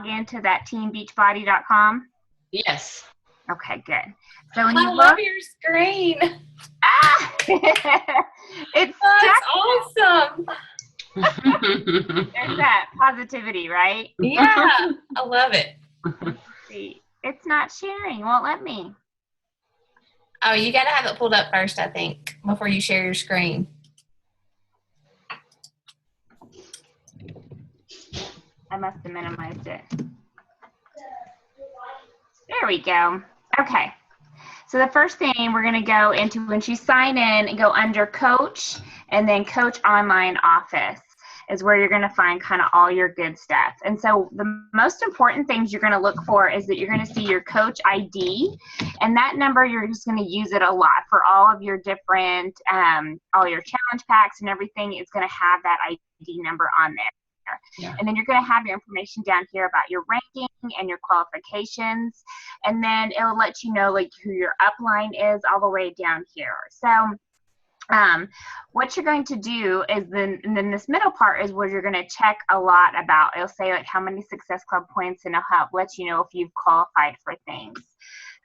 into that teambeachbody.com? Yes. Okay, good. So when I you love look, your screen. it's That's stuck. awesome. There's that positivity, right? Yeah, I love it. See, it's not sharing. Won't let me. Oh, you got to have it pulled up first, I think, before you share your screen. I must have minimized it. There we go. Okay. So the first thing we're going to go into, when you sign in and go under Coach and then Coach Online Office is where you're going to find kind of all your good stuff. And so the most important things you're going to look for is that you're going to see your Coach ID, and that number, you're just going to use it a lot for all of your different, all your challenge packs and everything is going to have that ID number on there. Yeah. And then you're going to have your information down here about your ranking and your qualifications. And then it'll let you know like who your upline is all the way down here. So what you're going to do is and then this middle part is where you're going to check a lot about. It'll say like how many Success Club points, and it'll help let you know if you've qualified for things.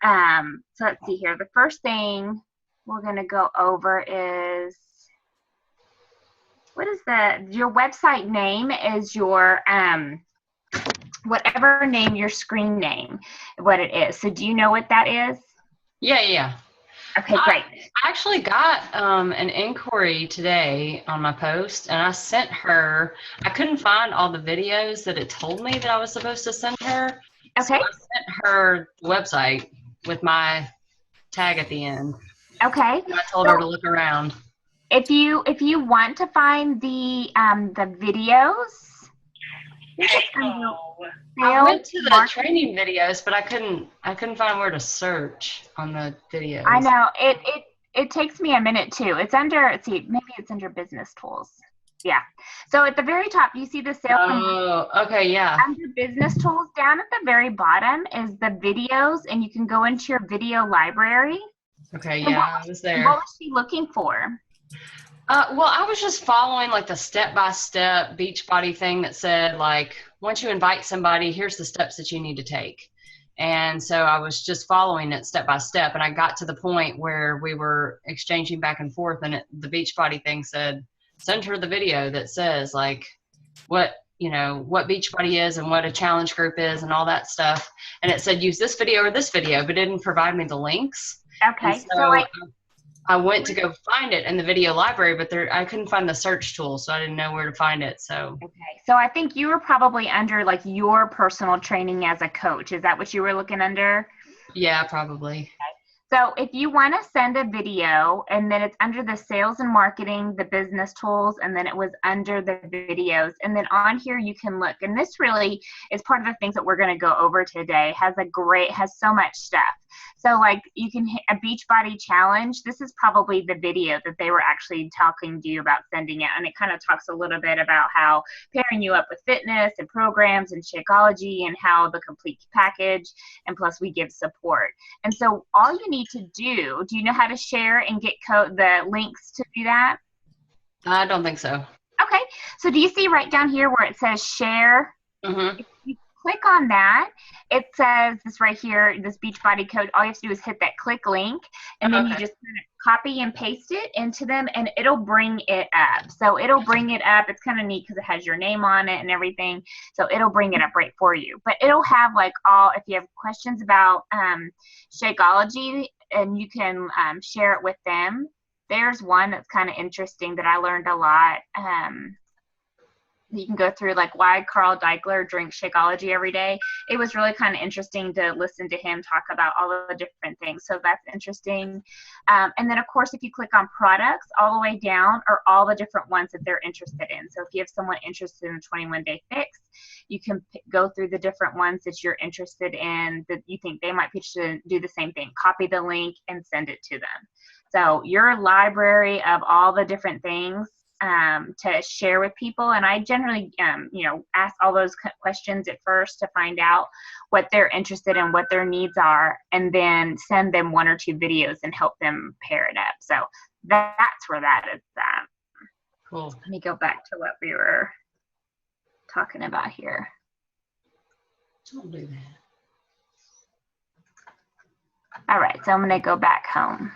So let's see here. The first thing we're going to go over is, what is your website name is your, whatever name, your screen name, what it is. So do you know what that is? Yeah. Okay, great. I actually got an inquiry today on my post, and I sent her, I couldn't find all the videos that it told me that I was supposed to send her. Okay. So I sent her the website with my tag at the end. Okay. And I told her to look around. If you want to find the videos, I went to the training videos, but I couldn't find where to search on the videos. I know it takes me a minute too. It's under, let's see, maybe it's under business tools. Yeah. So at the very top, you see the sales. Oh, okay, yeah. Under business tools, down at the very bottom is the videos, and you can go into your video library. Okay, yeah, I was there. What was she looking for? Well, I was just following like the step-by-step Beachbody thing that said like, once you invite somebody, here's the steps that you need to take. And so I was just following it step by step, and I got to the point where we were exchanging back and forth, and the Beachbody thing said, send her the video that says like what Beachbody is and what a challenge group is and all that stuff. And it said use this video or this video, but it didn't provide me the links. Okay. So I went to go find it in the video library, but I couldn't find the search tool, so I didn't know where to find it. So okay, so I think you were probably under like your personal training as a coach. Is that what you were looking under? Yeah, probably. Okay. So if you want to send a video, and then it's under the sales and marketing, the business tools, and then it was under the videos, and then on here you can look. And this really is part of the things that we're going to go over today. Has so much stuff. So like you can hit a Beachbody challenge. This is probably the video that they were actually talking to you about sending it. And it kind of talks a little bit about how pairing you up with fitness and programs and Shakeology and how the complete package, and plus we give support. And so all you need to do you know how to share and get the links to do that? I don't think so. Okay. So do you see right down here where it says share? Mm-hmm. If you click on that, it says this right here, this Beachbody Coach. All you have to do is hit that click link, and then you just kind of copy and paste it into them, and it'll bring it up. So it'll bring it up. It's kind of neat because it has your name on it and everything. So it'll bring it up right for you. But it'll have like if you have questions about Shakeology, and you can share it with them. There's one that's kind of interesting that I learned a lot. You can go through like why Carl Deichler drinks Shakeology every day. It was really kind of interesting to listen to him talk about all of the different things. So that's interesting. And then of course, if you click on products, all the way down are all the different ones that they're interested in. So if you have someone interested in a 21-day fix, you can go through the different ones that you're interested in that you think they might pitch to do the same thing. Copy the link and send it to them. So your library of all the different things to share with people. And I generally, ask all those questions at first to find out what they're interested in, what their needs are, and then send them one or two videos and help them pair it up. So that's where that is at. Cool. Let me go back to what we were talking about here. Don't do that. All right, so I'm going to go back home.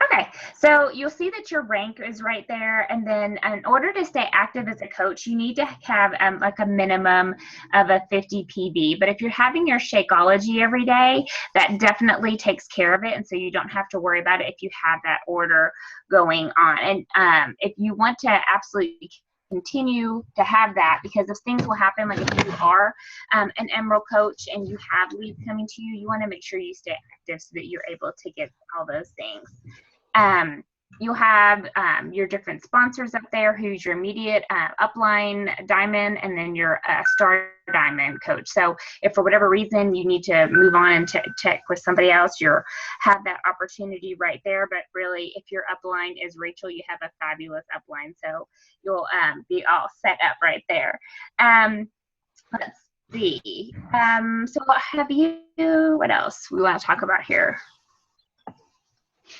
Okay, so you'll see that your rank is right there, and then in order to stay active as a coach, you need to have like a minimum of a 50 PB. But if you're having your Shakeology every day, that definitely takes care of it, and so you don't have to worry about it if you have that order going on. And if you want to absolutely continue to have that, because if things will happen, like if you are an Emerald coach and you have leads coming to you, you want to make sure you stay active so that you're able to get all those things. You'll have your different sponsors up there, who's your immediate upline diamond, and then your star diamond coach. So if for whatever reason you need to move on and check with somebody else, you'll have that opportunity right there. But really, if your upline is Rachel, you have a fabulous upline. So you'll be all set up right there. Let's see. So have you, what else we want to talk about here?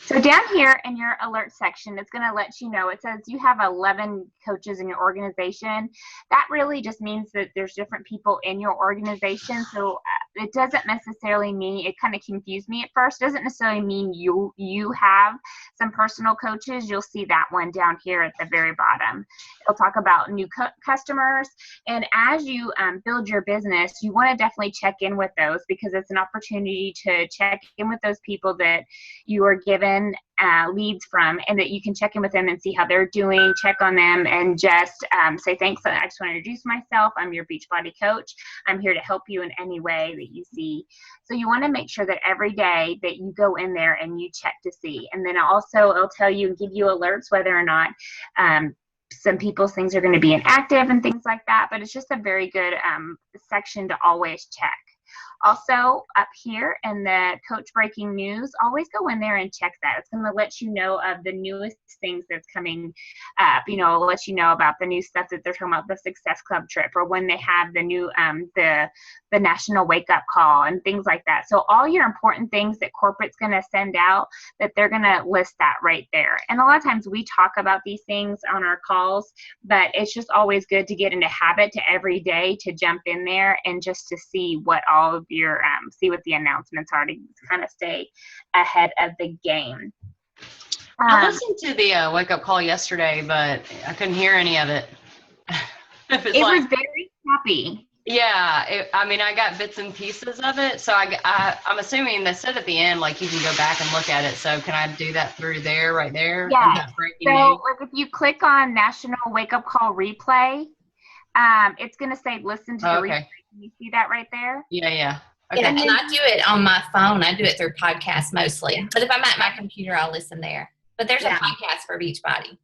So down here in your alert section, it's going to let you know, it says you have 11 coaches in your organization. That really just means that there's different people in your organization. So it doesn't necessarily mean, it kind of confused me at first, doesn't necessarily mean you have some personal coaches. You'll see that one down here at the very bottom. It'll talk about new customers. And as you build your business, you want to definitely check in with those, because it's an opportunity to check in with those people that you are given leads from, and that you can check in with them and see how they're doing, check on them, and just say, thanks, I just want to introduce myself. I'm your Beachbody coach. I'm here to help you in any way that you see. So you want to make sure that every day that you go in there and you check to see. And then also it'll tell you and give you alerts whether or not some people's things are going to be inactive and things like that. But it's just a very good section to always check. Also, up here in the Coach Breaking News, always go in there and check that. It's going to let you know of the newest things that's coming up. You know, it'll let you know about the new stuff that they're talking about, the Success Club trip, or when they have the new, the National Wake Up Call and things like that. So all your important things that corporate's going to send out, that they're going to list that right there. And a lot of times we talk about these things on our calls, but it's just always good to get into habit to every day to jump in there and just to see what all of your, see what the announcements are, to kind of stay ahead of the game. I listened to the wake up call yesterday, but I couldn't hear any of it. It was very choppy. Yeah, I mean, I got bits and pieces of it, so I'm assuming they said at the end, like, you can go back and look at it. So can I do that through there, right there? Yeah. So like, if you click on National Wake Up Call Replay, it's going to say listen to the replay. Can you see that right there? Yeah. Okay. Yeah, and I do it on my phone. I do it through podcasts mostly. But if I'm at my computer, I'll listen there. But there's a podcast for Beachbody.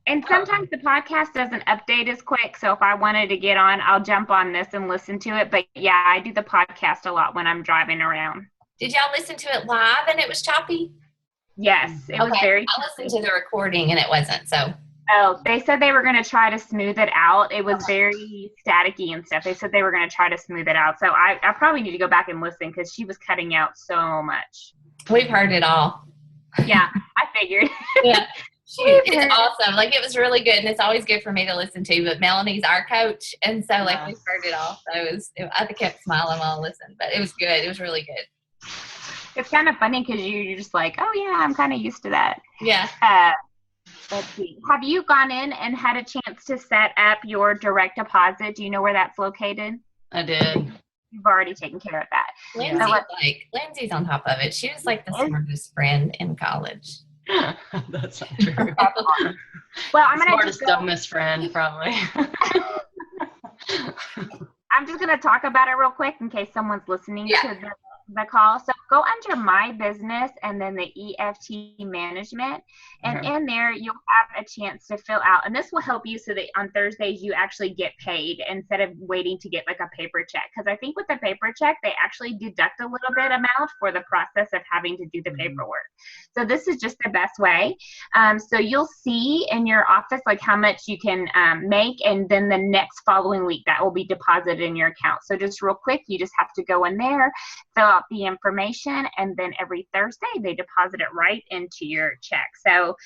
And sometimes the podcast doesn't update as quick. So if I wanted to get on, I'll jump on this and listen to it. But yeah, I do the podcast a lot when I'm driving around. Did y'all listen to it live and it was choppy? Yes, it was very I listened to the recording and it wasn't, so. Oh, they said they were going to try to smooth it out. It was very staticky and stuff. They said they were going to try to smooth it out. So I probably need to go back and listen, because she was cutting out so much. We've heard it all. Yeah, I figured. Yeah. It's awesome. Like, it was really good, and it's always good for me to listen to. But Melanie's our coach, and so like we've heard it all. So I kept smiling while I listened, but it was good. It was really good. It's kind of funny because you're just like, oh yeah, I'm kind of used to that. Yeah. Let's see. Have you gone in and had a chance to set up your direct deposit? Do you know where that's located? I did. You've already taken care of that. Lindsay's on top of it. She was like the smartest friend in college. That's not true. Well, I'm gonna smartest, dumbest friend, probably. I'm just gonna talk about it real quick in case someone's listening to the call. So go under My Business and then the EFT Management, and in there you'll have a chance to fill out, and this will help you so that on Thursdays you actually get paid instead of waiting to get like a paper check, because I think with the paper check they actually deduct a little bit amount for the process of having to do the paperwork. So this is just the best way. So you'll see in your office like how much you can make, and then the next following week that will be deposited in your account. So just real quick, you just have to go in there, fill out the information, and then every Thursday they deposit it right into your check. So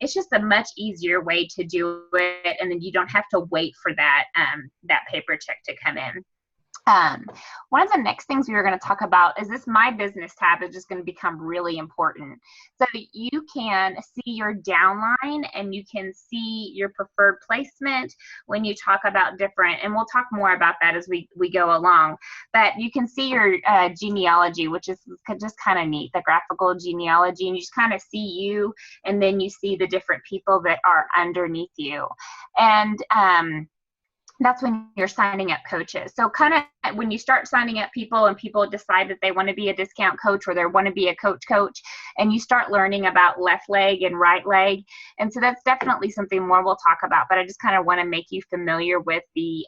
it's just a much easier way to do it, and then you don't have to wait for that that paper check to come in. One of the next things we were going to talk about is this My Business tab is just going to become really important. So you can see your downline and you can see your preferred placement when you talk about different, and we'll talk more about that as we go along, but you can see your genealogy, which is just kind of neat, the graphical genealogy, and you just kind of see you, and then you see the different people that are underneath you. And that's when you're signing up coaches. So kind of when you start signing up people and people decide that they want to be a discount coach or they want to be a coach, and you start learning about left leg and right leg. And so that's definitely something more we'll talk about, but I just kind of want to make you familiar with the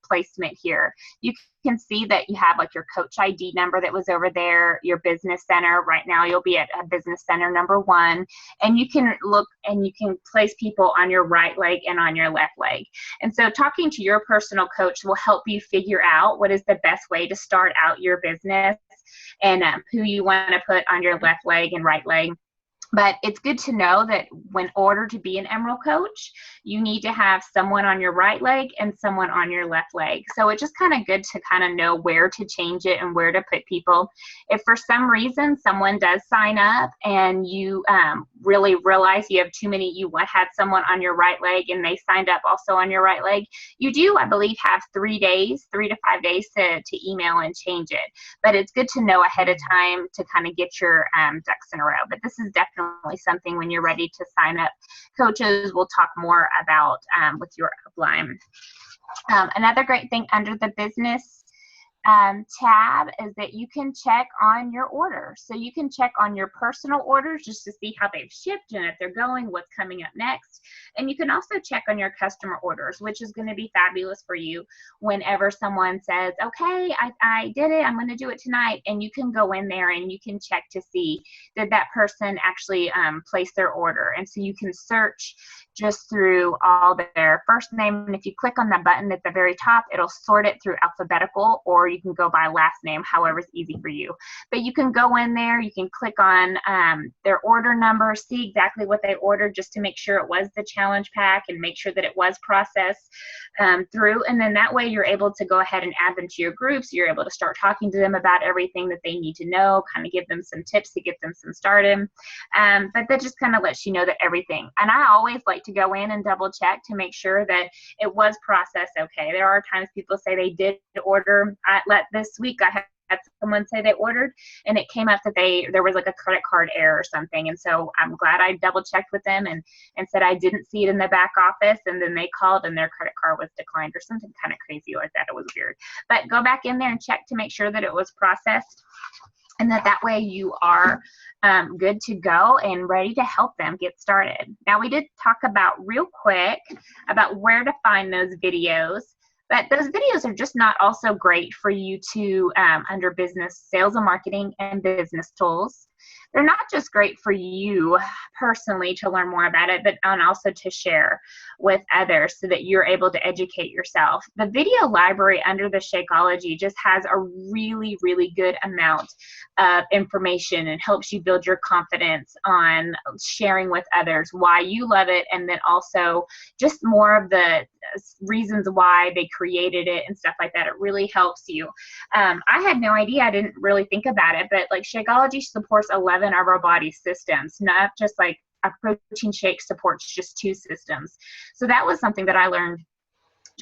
placement here. You can see that you have like your coach ID number that was over there, your business center. Right now you'll be at a business center number 1, and you can look and you can place people on your right leg and on your left leg. And so talking to your personal coach will help you figure out what is the best way to start out your business and who you want to put on your left leg and right leg. But it's good to know that in order to be an Emerald coach, you need to have someone on your right leg and someone on your left leg. So it's just kind of good to kind of know where to change it and where to put people. If for some reason someone does sign up and you really realize you have too many, you had someone on your right leg and they signed up also on your right leg, you do, I believe, have 3 to 5 days to email and change it. But it's good to know ahead of time to kind of get your ducks in a row. But this is definitely something when you're ready to sign up coaches, we'll talk more about with your upline. Another great thing under the business tab is that you can check on your orders. So you can check on your personal orders just to see how they've shipped and if they're going, what's coming up next. And you can also check on your customer orders, which is going to be fabulous for you whenever someone says, okay, I did it, I'm going to do it tonight. And you can go in there and you can check to see did that person actually place their order. And so you can search just through all their first name. And if you click on the button at the very top, it'll sort it through alphabetical, or you can go by last name, however's easy for you. But you can go in there, you can click on their order number, see exactly what they ordered just to make sure it was the challenge pack and make sure that it was processed through. And then that way you're able to go ahead and add them to your groups. You're able to start talking to them about everything that they need to know, kind of give them some tips to get them some started. But that just kind of lets you know that everything. And I always like to go in and double check to make sure that it was processed okay. There are times people say they did order. This week I had someone say they ordered and it came up that there was like a credit card error or something. And so I'm glad I double checked with them and said I didn't see it in the back office, and then they called and their credit card was declined or something kind of crazy like that. It was weird. But go back in there and check to make sure that it was processed, and that way you are good to go and ready to help them get started. Now, we did talk about real quick about where to find those videos, but those videos are just not also great for you to, under business, sales and marketing and business tools. They're not just great for you personally to learn more about it, but also to share with others so that you're able to educate yourself. The video library under the Shakeology just has a really, really good amount of information and helps you build your confidence on sharing with others why you love it, and then also just more of the reasons why they created it and stuff like that. It really helps you. I had no idea. I didn't really think about it, but like Shakeology supports 11 of our body systems, not just like a protein shake supports just 2 systems. So that was something that I learned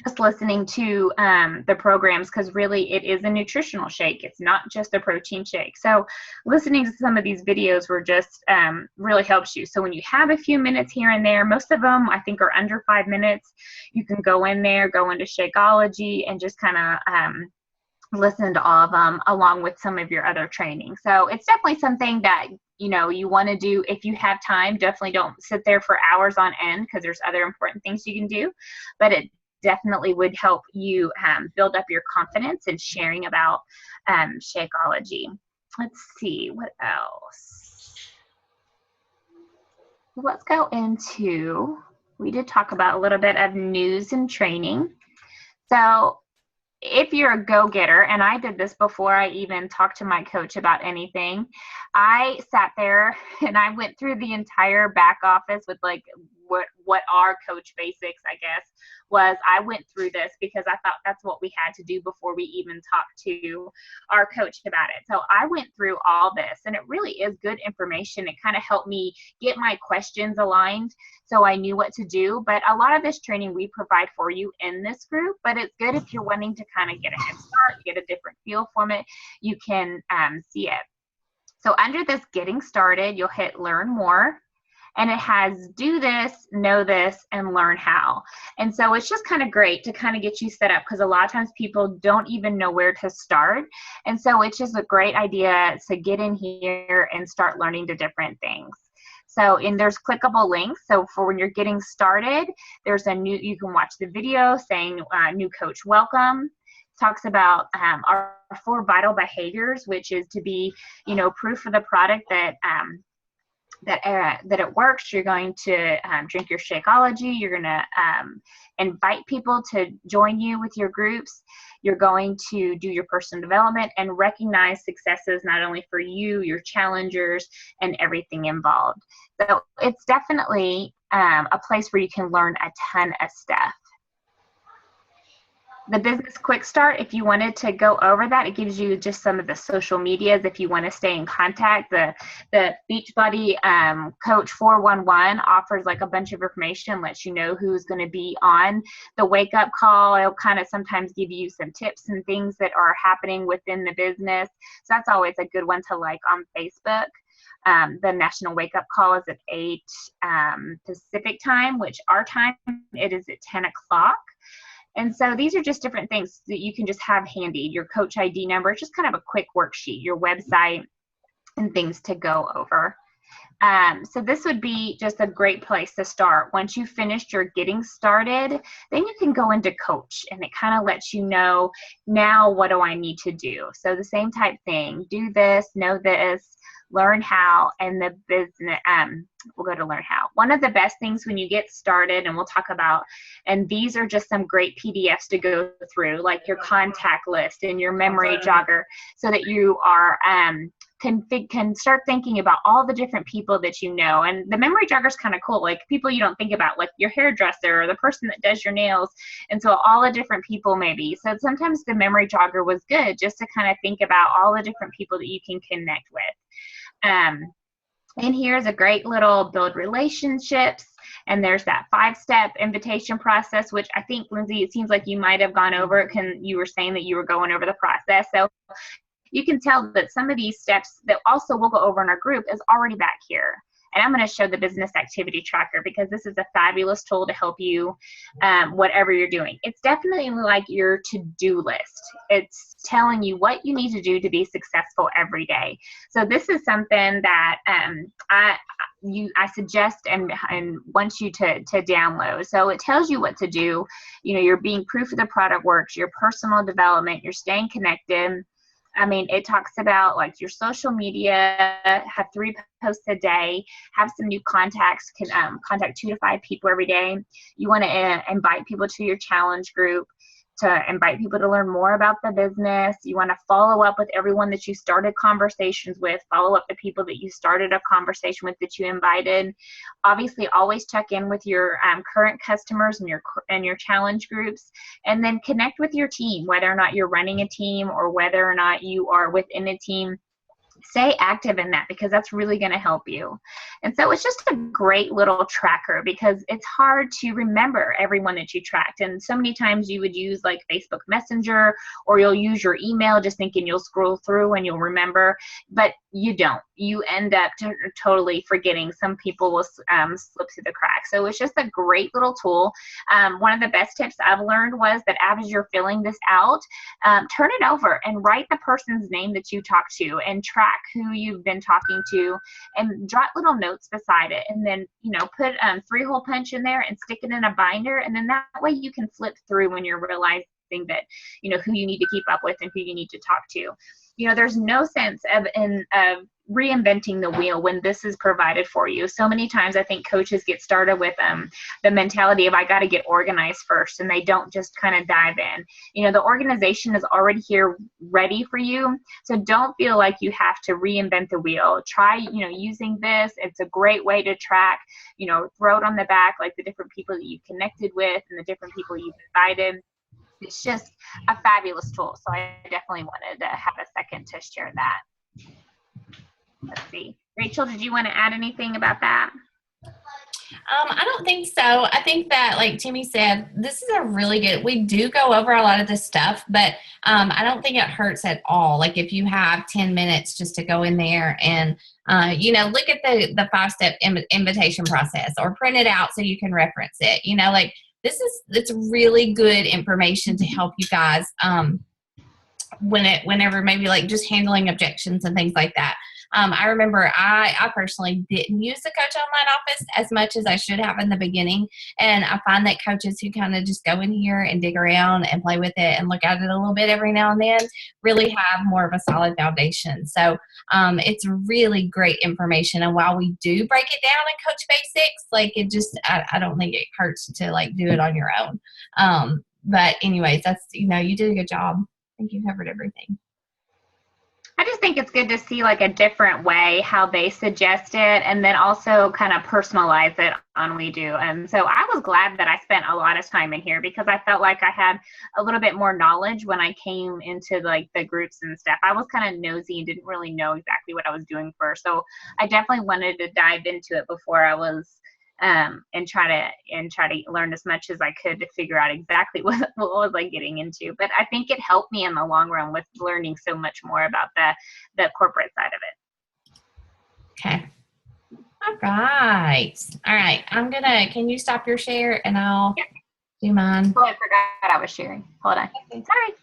just listening to the programs, because really it is a nutritional shake. It's not just a protein shake. So listening to some of these videos were just really helps you. So when you have a few minutes here and there, most of them I think are under 5 minutes, you can go in there, go into Shakeology and just kind of listen to all of them along with some of your other training. So it's definitely something that you want to do if you have time. Definitely don't sit there for hours on end, because there's other important things you can do, but it definitely would help you build up your confidence in sharing about Shakeology. Let's see what else. Let's go into, we did talk about a little bit of news and training. So if you're a go-getter, and I did this before I even talked to my coach about anything, I sat there and I went through the entire back office with like what are coach basics, I guess, was I went through this because I thought that's what we had to do before we even talked to our coach about it. So I went through all this, and it really is good information. It kind of helped me get my questions aligned so I knew what to do. But a lot of this training we provide for you in this group, but it's good if you're wanting to kind of get a head start, get a different feel from it, you can see it. So under this getting started, you'll hit learn more. And it has do this, know this, and learn how. And so it's just kind of great to kind of get you set up, because a lot of times people don't even know where to start. And so it's just a great idea to get in here and start learning the different things. So, and there's clickable links. So for when you're getting started, there's you can watch the video saying new coach welcome. Talks about our 4 vital behaviors, which is to be, proof of the product that it works. You're going to drink your Shakeology. You're going to invite people to join you with your groups. You're going to do your personal development and recognize successes not only for you, your challengers, and everything involved. So it's definitely a place where you can learn a ton of stuff. The business quick start, if you wanted to go over that, it gives you just some of the social medias if you want to stay in contact. The Beachbody Coach 411 offers like a bunch of information, lets you know who's going to be on the wake up call. It'll kind of sometimes give you some tips and things that are happening within the business. So that's always a good one to like on Facebook. The National Wake Up Call is at 8 Pacific time, which our time, it is at 10 o'clock. And so these are just different things that you can just have handy. Your coach ID number, just kind of a quick worksheet, your website, and things to go over. So this would be just a great place to start. Once you finished your getting started, then you can go into coach, and it kind of lets you know, now what do I need to do? So the same type thing, do this, know this, learn how, and the business, we'll go to learn how. One of the best things when you get started, and we'll talk about, and these are just some great PDFs to go through, like your contact list and your memory jogger, so that you are, can start thinking about all the different people that you know. And the memory jogger is kind of cool, like people you don't think about, like your hairdresser or the person that does your nails. And so all the different people maybe. So sometimes the memory jogger was good just to kind of think about all the different people that you can connect with. And here's a great little build relationships. And there's that 5-step invitation process, which I think, Lindsay, it seems like you might have gone over it. You were saying that you were going over the process. So you can tell that some of these steps that also we'll go over in our group is already back here. And I'm going to show the business activity tracker, because this is a fabulous tool to help you whatever you're doing. It's definitely like your to-do list. It's telling you what you need to do to be successful every day. So this is something that I suggest and want you to download. So it tells you what to do. You're being proof of the product works, your personal development, you're staying connected. I mean, it talks about like your social media, have 3 posts a day, have some new contacts, can contact 2 to 5 people every day. You want to invite people to your challenge group, to invite people to learn more about the business. You want to follow up with everyone that you started conversations with, follow up the people that you started a conversation with that you invited. Obviously, always check in with your current customers and your challenge groups, and then connect with your team, whether or not you're running a team or whether or not you are within a team. Stay active in that, because that's really going to help you. And so it's just a great little tracker, because it's hard to remember everyone that you tracked. And so many times you would use like Facebook Messenger, or you'll use your email just thinking you'll scroll through and you'll remember, but you don't. You end up totally forgetting. Some people will slip through the cracks. So it's just a great little tool. One of the best tips I've learned was that as you're filling this out, turn it over and write the person's name that you talked to, and track who you've been talking to, and jot little notes beside it, and then put 3-hole punch in there and stick it in a binder, and then that way you can flip through when you're realizing that who you need to keep up with and who you need to talk to. There's no sense of reinventing the wheel when this is provided for you. So many times I think coaches get started with the mentality of I got to get organized first, and they don't just kind of dive in. You know, the organization is already here ready for you. So don't feel like you have to reinvent the wheel. Try, you know, using this. It's a great way to track, you know, throw it on the back, like the different people that you've connected with and the different people you've invited. It's just a fabulous tool. So I definitely wanted to have a second to share that. Let's see. Rachel, did you want to add anything about that? I don't think so. I think that, like Timmy said, this is a really good, we do go over a lot of this stuff, but I don't think it hurts at all. Like if you have 10 minutes just to go in there and, you know, look at the 5-step invitation process or print it out so you can reference it. You know, like it's really good information to help you guys whenever maybe like just handling objections and things like that. I remember I personally didn't use the Coach Online Office as much as I should have in the beginning. And I find that coaches who kind of just go in here and dig around and play with it and look at it a little bit every now and then really have more of a solid foundation. So it's really great information. And while we do break it down in Coach Basics, like it just, I don't think it hurts to like do it on your own. But anyways, that's, you know, you did a good job. I think you covered everything. I just think it's good to see like a different way how they suggest it, and then also kind of personalize it on We Do. And so I was glad that I spent a lot of time in here because I felt like I had a little bit more knowledge when I came into like the groups and stuff. I was kind of nosy and didn't really know exactly what I was doing first. So I definitely wanted to dive into it before I was and try to learn as much as I could to figure out exactly what was I getting into. But I think it helped me in the long run with learning so much more about the corporate side of it. Okay. All right. Can you stop your share and I'll do mine? Oh, I forgot I was sharing. Hold on. Sorry.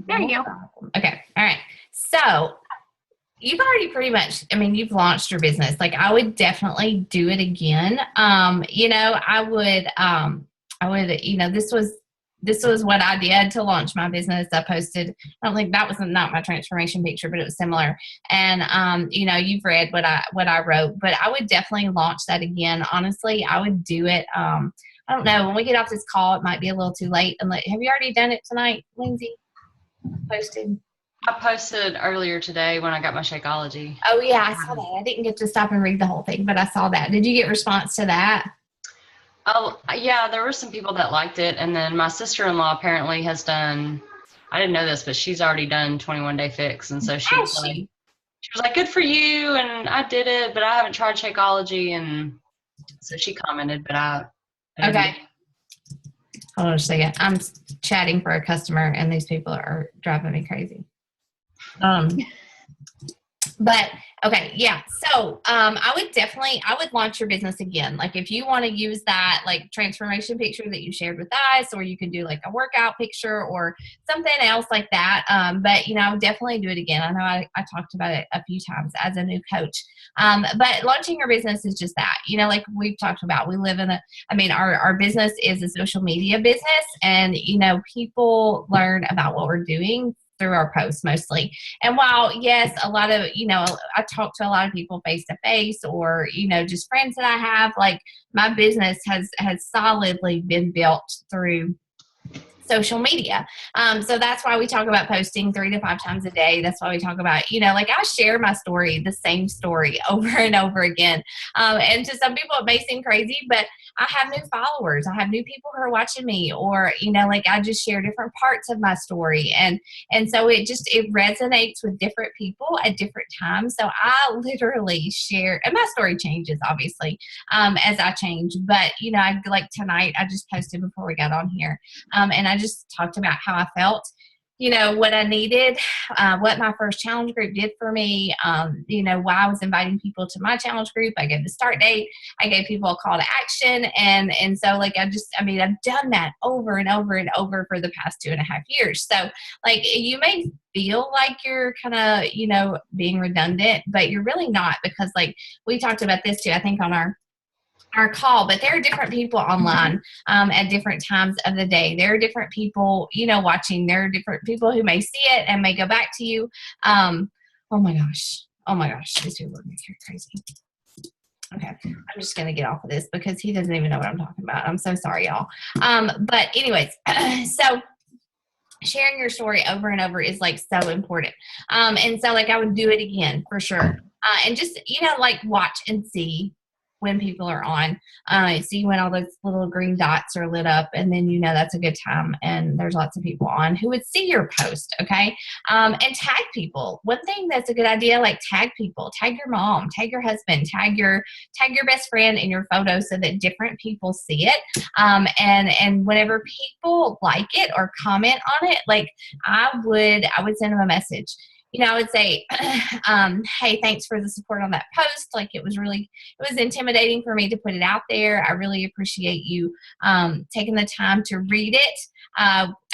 There you go. Okay. All right. So you've already pretty much, I mean, you've launched your business. Like I would definitely do it again. You know, I would, you know, this was what I did to launch my business. I posted, I don't think that was not my transformation picture, but it was similar. And, you know, you've read what I wrote, but I would definitely launch that again. Honestly, I would do it. I don't know, when we get off this call, it might be a little too late. Have you already done it tonight, Lindsay? Posted? I posted earlier today when I got my Shakeology. Oh yeah, I saw that. I didn't get to stop and read the whole thing, but I saw that. Did you get response to that? Oh yeah, there were some people that liked it, and then my sister-in-law apparently has done. I didn't know this, but she's already done 21 Day Fix, and so she was like, "Good for you," and I did it, but I haven't tried Shakeology, and so she commented, but I okay. Hold on a second. I'm chatting for a customer, and these people are driving me crazy. But okay, yeah. So I would launch your business again. Like if you want to use that like transformation picture that you shared with us, or you can do like a workout picture or something else like that. But you know, I would definitely do it again. I know I talked about it a few times as a new coach. But launching your business is just that, you know, like we've talked about, we live in our business is a social media business, and you know, people learn about what we're doing through our posts mostly. And while, yes, a lot of, you know, I talk to a lot of people face to face, or, you know, just friends that I have, like my business has solidly been built through social media. So that's why we talk about posting 3 to 5 times a day. That's why we talk about, you know, like I share my story, the same story over and over again. And to some people it may seem crazy, but I have new followers. I have new people who are watching me, or, you know, like I just share different parts of my story. And so it resonates with different people at different times. So I literally share, and my story changes obviously as I change. But, you know, like tonight I just posted before we got on here. And I just talked about how I felt, you know, what I needed, what my first challenge group did for me, you know, why I was inviting people to my challenge group. I gave the start date. I gave people a call to action. And so like, I've done that over and over and over for the past 2.5 years. So like, you may feel like you're kind of, you know, being redundant, but you're really not, because like we talked about this too, I think on our call, but there are different people online at different times of the day. There are different people, you know, watching. There are different people who may see it and may go back to you. Oh my gosh, Oh my gosh, these people are crazy. Okay, I'm just gonna get off of this because he doesn't even know what I'm talking about. I'm so sorry, y'all. But anyways, so sharing your story over and over is like so important. And so like I would do it again for sure. And just, like watch and see when people are on. See when all those little green dots are lit up, and then that's a good time and there's lots of people on who would see your post. Okay. And tag people. One thing that's a good idea, like tag people, tag your mom, tag your husband, tag your best friend in your photo so that different people see it. And whenever people like it or comment on it, like I would send them a message. I would say, hey, thanks for the support on that post. Like it was intimidating for me to put it out there. I really appreciate you taking the time to read it.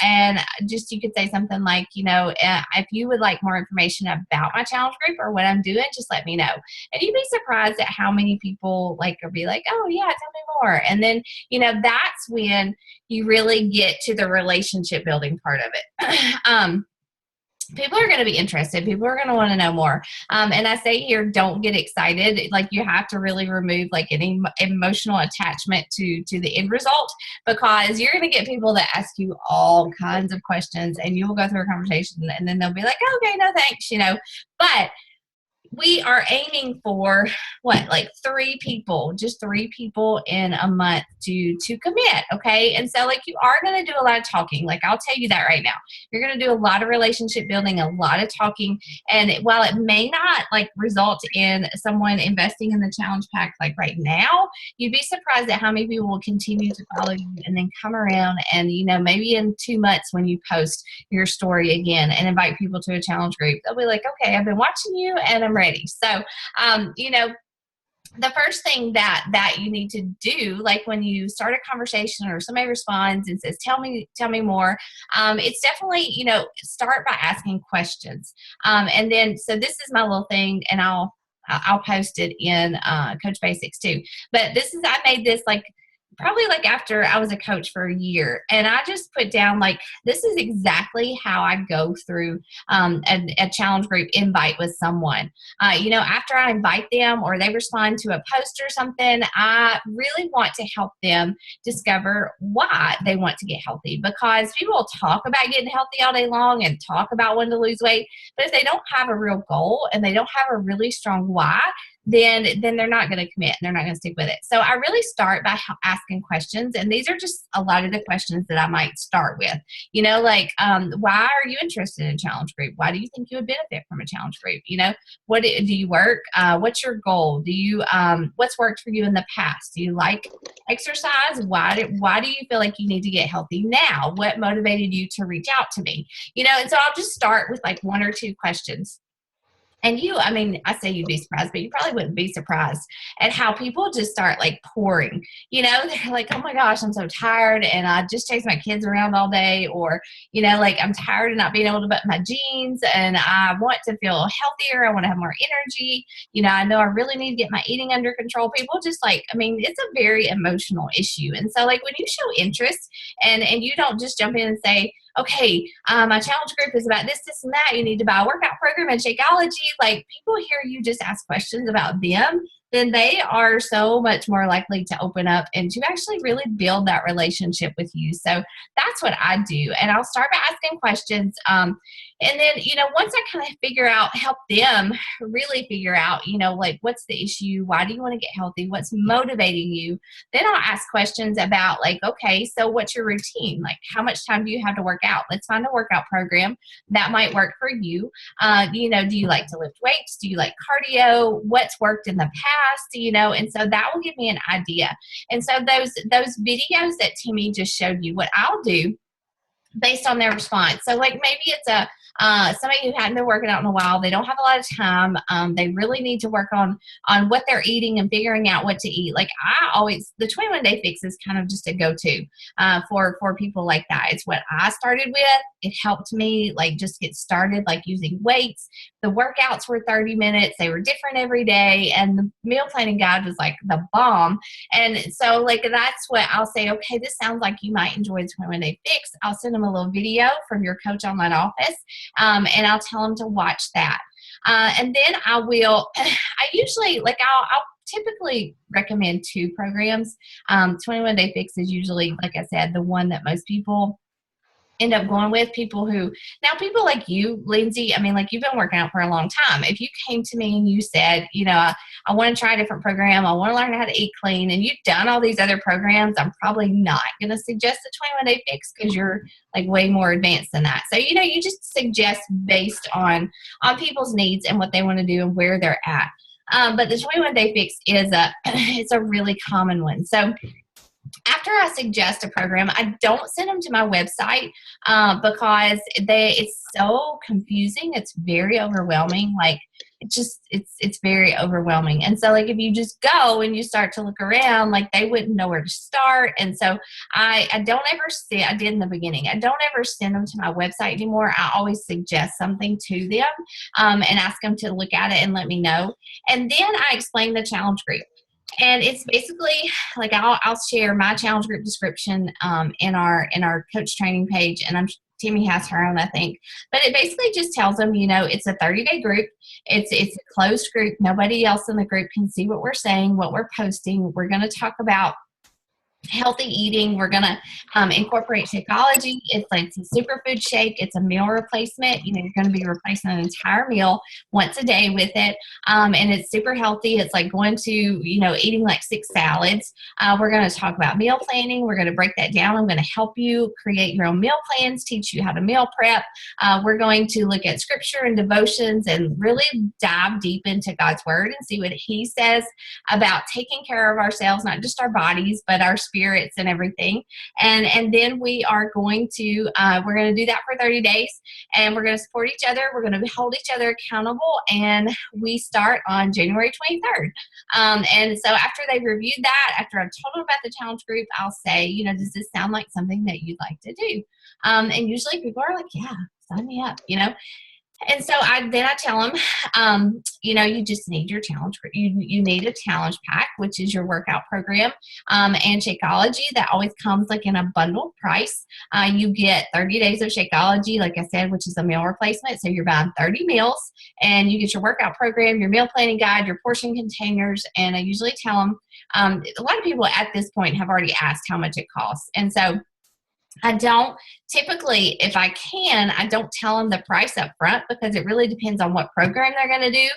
And just, you could say something like, if you would like more information about my challenge group or what I'm doing, just let me know. And you'd be surprised at how many people will be like, oh yeah, tell me more. And then, that's when you really get to the relationship building part of it. People are going to be interested. People are going to want to know more. And I say here, don't get excited. Like you have to really remove like any emotional attachment to the end result, because you're going to get people that ask you all kinds of questions and you will go through a conversation and then they'll be like, oh, okay, no thanks, but we are aiming for like 3 people, just 3 people in a month to commit. Okay. And so like you are going to do a lot of talking. Like I'll tell you that right now, you're going to do a lot of relationship building, a lot of talking. And while it may not like result in someone investing in the challenge pack, like right now, you'd be surprised at how many people will continue to follow you and then come around and, maybe in 2 months when you post your story again and invite people to a challenge group, they'll be like, okay, I've been watching you and I'm ready. So, the first thing that you need to do, like when you start a conversation or somebody responds and says, tell me more, it's definitely, start by asking questions. And then, so this is my little thing, and I'll post it in Coach Basics too. But I made this like probably like after I was a coach for a year, and I just put down like, this is exactly how I go through a challenge group invite with someone. After I invite them or they respond to a post or something, I really want to help them discover why they want to get healthy, because people talk about getting healthy all day long and talk about wanting to lose weight, but if they don't have a real goal and they don't have a really strong why, then they're not going to commit and they're not going to stick with it. So I really start by asking questions. And these are just a lot of the questions that I might start with, why are you interested in a challenge group? Why do you think you would benefit from a challenge group? What do you work? What's your goal? Do you, what's worked for you in the past? Do you like exercise? Why do you feel like you need to get healthy now? What motivated you to reach out to me? And so I'll just start with like 1 or 2 questions. And I say you'd be surprised, but you probably wouldn't be surprised at how people just start like pouring. They're like, oh my gosh, I'm so tired and I just chase my kids around all day. Or, like I'm tired of not being able to button my jeans and I want to feel healthier. I want to have more energy. I know I really need to get my eating under control. People just like, it's a very emotional issue. And so like when you show interest and you don't just jump in and say, okay, my challenge group is about this, and that. You need to buy a workout program and Shakeology. Like people hear you just ask questions about them, then they are so much more likely to open up and to actually really build that relationship with you. So that's what I do. And I'll start by asking questions. And then, once I kind of help them really figure out, like what's the issue? Why do you want to get healthy? What's motivating you? Then I'll ask questions about like, okay, so what's your routine? Like how much time do you have to work out? Let's find a workout program that might work for you. Do you like to lift weights? Do you like cardio? What's worked in the past? And so that will give me an idea. And so those videos that Timmy just showed you, what I'll do based on their response. So like maybe it's somebody who hadn't been working out in a while. They don't have a lot of time. They really need to work on what they're eating and figuring out what to eat. Like the 21 Day Fix is kind of just a go-to for people like that. It's what I started with. It helped me like just get started, like using weights. The workouts were 30 minutes. They were different every day. And the meal planning guide was like the bomb. And so like, that's what I'll say, okay, this sounds like you might enjoy the 21 Day Fix. I'll send them a little video from your Coach Online office. And I'll tell them to watch that. And then I usually, like, I'll typically recommend 2 programs. 21 Day Fix is usually, like I said, the one that most people end up going with. People like you, Lindsay, I mean, like, you've been working out for a long time. If you came to me and you said, I want to try a different program, I want to learn how to eat clean, and you've done all these other programs, I'm probably not going to suggest the 21 Day Fix, because you're like way more advanced than that. So, you just suggest based on people's needs and what they want to do and where they're at. But the 21 Day Fix it's a really common one. So after I suggest a program, I don't send them to my website because it's so confusing. It's very overwhelming. Like, it's very overwhelming. And so, like, if you just go and you start to look around, like, they wouldn't know where to start. And so I don't ever I did in the beginning. I don't ever send them to my website anymore. I always suggest something to them and ask them to look at it and let me know. And then I explain the challenge group. And it's basically like, I'll share my challenge group description in our coach training page, and Timmy has her own, I think. But it basically just tells them, it's a 30-day group. It's a closed group. Nobody else in the group can see what we're saying, what we're posting. We're going to talk about healthy eating. We're going to incorporate Shakeology. It's a superfood shake. It's a meal replacement. You're going to be replacing an entire meal once a day with it. And it's super healthy. It's like going to, eating like 6 salads. We're going to talk about meal planning. We're going to break that down. I'm going to help you create your own meal plans, teach you how to meal prep. We're going to look at scripture and devotions and really dive deep into God's word and see what he says about taking care of ourselves, not just our bodies, but our spirits and everything. And then we are going to we're going to do that for 30 days, and we're going to support each other. We're going to hold each other accountable, and we start on January 23rd. And so after they've reviewed that, after I've told them about the challenge group, I'll say, does this sound like something that you'd like to do? And usually people are like, yeah, sign me up, And so I tell them, you just need your challenge. You need a challenge pack, which is your workout program, and Shakeology. That always comes like in a bundled price. You get 30 days of Shakeology, like I said, which is a meal replacement. So you're buying 30 meals, and you get your workout program, your meal planning guide, your portion containers. And I usually tell them, a lot of people at this point have already asked how much it costs. And so I don't typically, if I can, I don't tell them the price up front, because it really depends on what program they're going to do.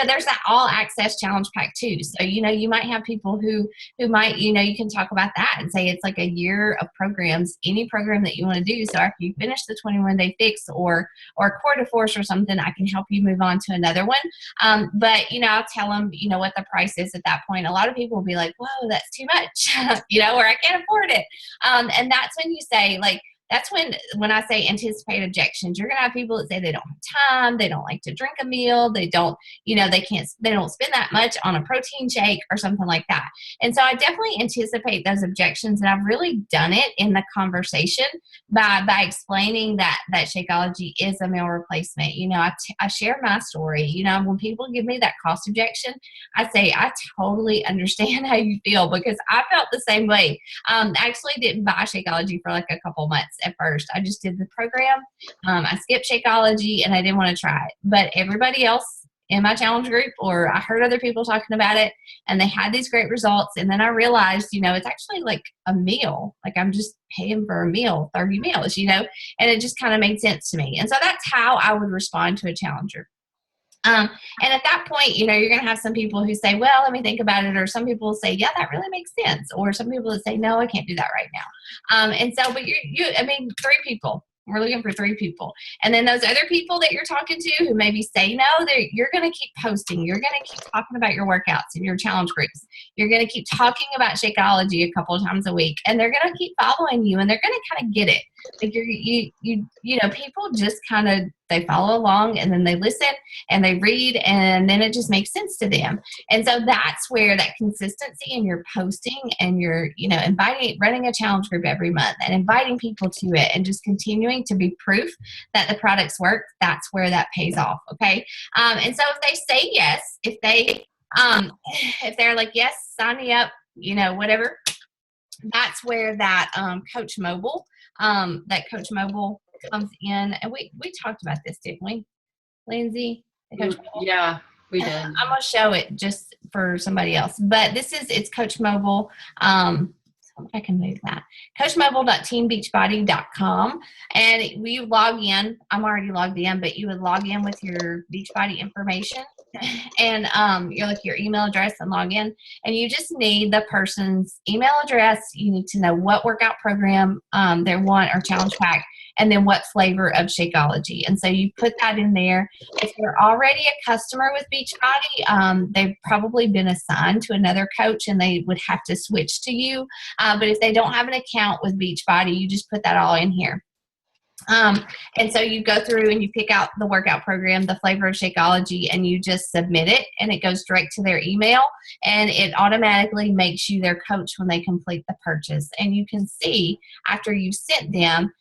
There's that all access challenge pack too. So, you might have people who might, you can talk about that and say it's like a year of programs, any program that you want to do. So after you finish the 21 Day Fix or Core de Force or something, I can help you move on to another one. But, I'll tell them, what the price is at that point. A lot of people will be like, whoa, that's too much, or I can't afford it. And that's when you say, like, that's when I say anticipate objections. You're going to have people that say they don't have time, they don't like to drink a meal, they don't spend that much on a protein shake or something like that. And so I definitely anticipate those objections, and I've really done it in the conversation by explaining that Shakeology is a meal replacement. I share my story. When people give me that cost objection, I say, I totally understand how you feel, because I felt the same way. I actually didn't buy Shakeology for like a couple months at first. I just did the program. I skipped Shakeology, and I didn't want to try it. But everybody else in my challenge group, or I heard other people talking about it, and they had these great results. And then I realized, it's actually like a meal. Like, I'm just paying for a meal, 30 meals, and it just kind of made sense to me. And so that's how I would respond to a challenger. And at that point, you're going to have some people who say, well, let me think about it. Or some people will say, yeah, that really makes sense. Or some people will say, no, I can't do that right now. And so, but 3 people. We're looking for 3 people. And then those other people that you're talking to who maybe say no, you're going to keep posting. You're going to keep talking about your workouts and your challenge groups. You're going to keep talking about Shakeology a couple of times a week. And they're going to keep following you, and they're going to kind of get it. Like, people just kind of, they follow along, and then they listen and they read, and then it just makes sense to them. And so that's where that consistency in your posting and your, running a challenge group every month and inviting people to it and just continuing to be proof that the products work, that's where that pays off. Okay. And so if they say yes, if they're like, yes, sign me up, whatever, that's where that Coach Mobile comes in. And we talked about this, didn't we, Lindsay? Yeah, we did. I'm going to show it just for somebody else. But it's Coach Mobile. I can move that. CoachMobile.teambeachbody.com. And you log in. I'm already logged in, but you would log in with your Beachbody information and your email address and log in. And you just need the person's email address. You need to know what workout program they want or challenge pack, and then what flavor of Shakeology. And so you put that in there. If you're already a customer with Beachbody, they've probably been assigned to another coach and they would have to switch to you. But if they don't have an account with Beachbody, you just put that all in here. And so you go through and you pick out the workout program, the flavor of Shakeology, and you just submit it, and it goes direct to their email, and it automatically makes you their coach when they complete the purchase. And you can see after you sent them,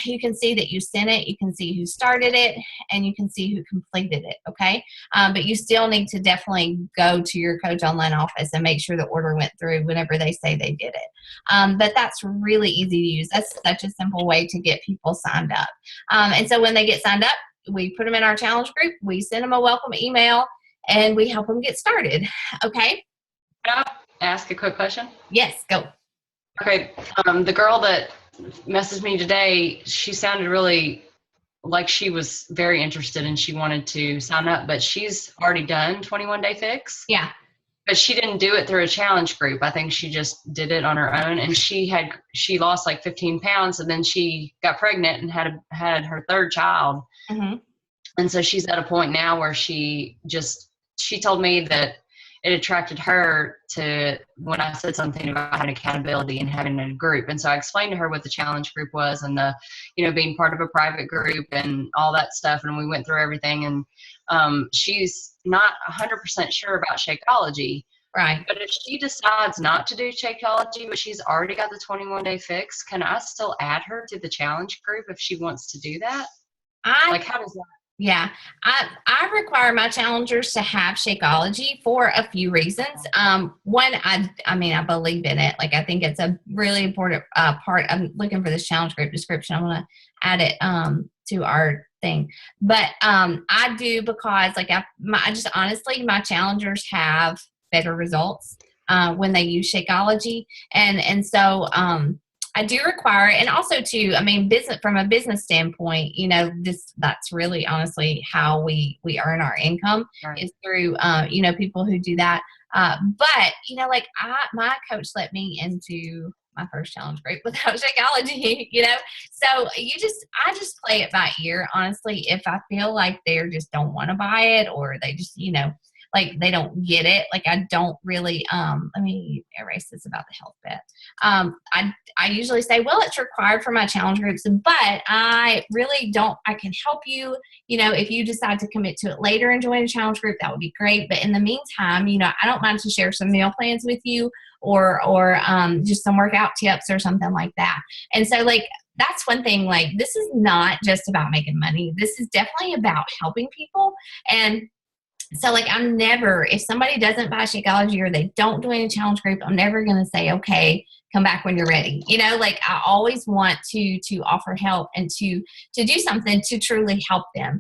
you can see that you sent it, you can see who started it, and you can see who completed it, okay? But you still need to definitely go to your Coach Online office and make sure the order went through whenever they say they did it. But that's really easy to use. That's such a simple way to get people signed up. And so when they get signed up, we put them in our challenge group, we send them a welcome email, and we help them get started, okay? Can I ask a quick question? Yes, go. Okay, the girl that messaged me today, she sounded really like she was very interested and she wanted to sign up, but she's already done 21 Day Fix. Yeah. But she didn't do it through a challenge group. I think she just did it on her own, and she lost like 15 pounds, and then she got pregnant and had her third child. Mm-hmm. And so she's at a point now where she told me that it attracted her to when I said something about having accountability and having a group. And so I explained to her what the challenge group was and the, being part of a private group and all that stuff. And we went through everything, and she's not 100% sure about Shakeology. Right. But if she decides not to do Shakeology, but she's already got the 21 Day Fix, can I still add her to the challenge group if she wants to do that? How does that? Yeah, I require my challengers to have Shakeology for a few reasons. One, I believe in it. Like, I think it's a really important part. I'm looking for this challenge group description. I want to add it to our thing. But I do because, I just honestly, my challengers have better results when they use Shakeology, and so I do require, and also too, business, from a business standpoint, that's really honestly how we earn our income, right, is through, people who do that. But, my coach let me into my first challenge group without Shakeology, so I just play it by ear. Honestly, if I feel like they just don't want to buy it, or they just, they don't get it. I don't really, let me erase this about the health bit. I usually say, well, it's required for my challenge groups, but I really don't, I can help you, if you decide to commit to it later and join a challenge group, that would be great. But in the meantime, I don't mind to share some meal plans with you, or just some workout tips or something like that. And so that's one thing, this is not just about making money. This is definitely about helping people. And so I'm never, if somebody doesn't buy Shakeology or they don't do any challenge group, I'm never going to say, okay, come back when you're ready. I always want to offer help and to do something to truly help them.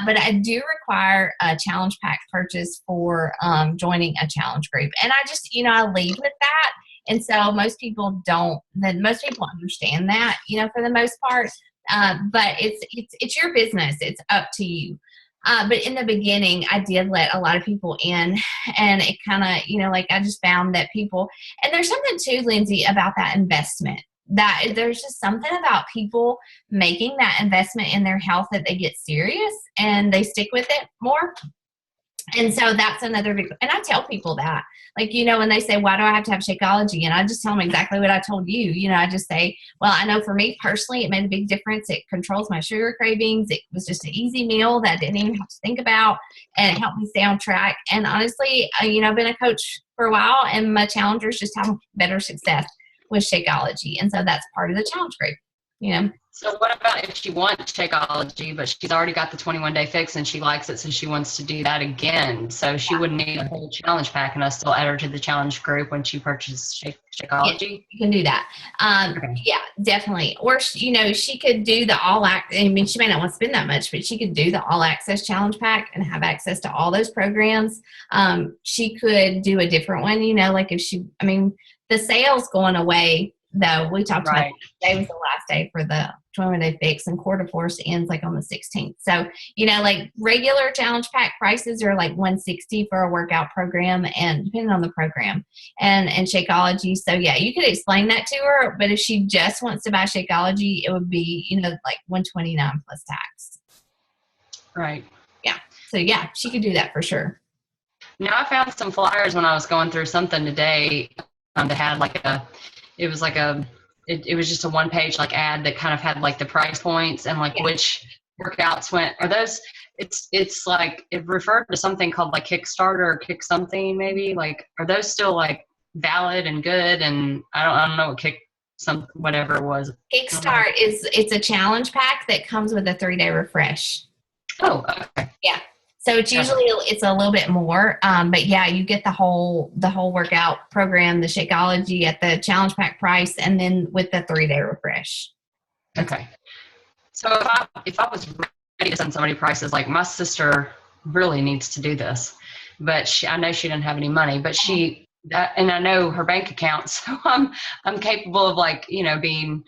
But I do require a challenge pack purchase for joining a challenge group. And I just, I lead with that. And so most people understand that, for the most part. But it's your business. It's up to you. But in the beginning, I did let a lot of people in, and it kind of, I just found that people, and there's something too, Lindsay, about that investment, that there's just something about people making that investment in their health that they get serious and they stick with it more. And so that's another big, and I tell people that, when they say, why do I have to have Shakeology? And I just tell them exactly what I told you. I just say, well, I know for me personally, it made a big difference. It controls my sugar cravings. It was just an easy meal that I didn't even have to think about, and it helped me stay on track. And honestly, I've been a coach for a while, and my challengers just have better success with Shakeology. And so that's part of the challenge group. you know. So what about if she wants Shakeology, but she's already got the 21-day fix and she likes it, so she wants to do that again? So she wouldn't need a whole challenge pack, and I still add her to the challenge group when she purchases Shakeology? You can do that. Okay. Yeah, definitely. Or, she could do the I mean, she may not want to spend that much, but she could do the all access challenge pack and have access to all those programs. She could do a different one, like if the sale's going away, though. We talked about today was the last day for the 21-day fix, and Quarter Force ends like on the 16th. So, like regular challenge pack prices are like $160 for a workout program, and depending on the program and Shakeology. So yeah, you could explain that to her, but if she just wants to buy Shakeology, it would be, like $129 plus tax. Right. Yeah. So yeah, she could do that for sure. Now I found some flyers when I was going through something today that had it was just a one-page ad that kind of had like the price points and which workouts went. Are those? It's like it referred to something called like Kickstarter or Kick something maybe. Like, are those still like valid and good? And I don't know what whatever it was. Kickstart it's a challenge pack that comes with a 3-day refresh. Oh, okay. Yeah. So it's usually it's a little bit more, but yeah, you get the whole workout program, the Shakeology at the challenge pack price, and then with the 3-day refresh. Okay. So if I was ready to send somebody prices, like my sister really needs to do this, but I know she didn't have any money, but and I know her bank account, so I'm capable of being.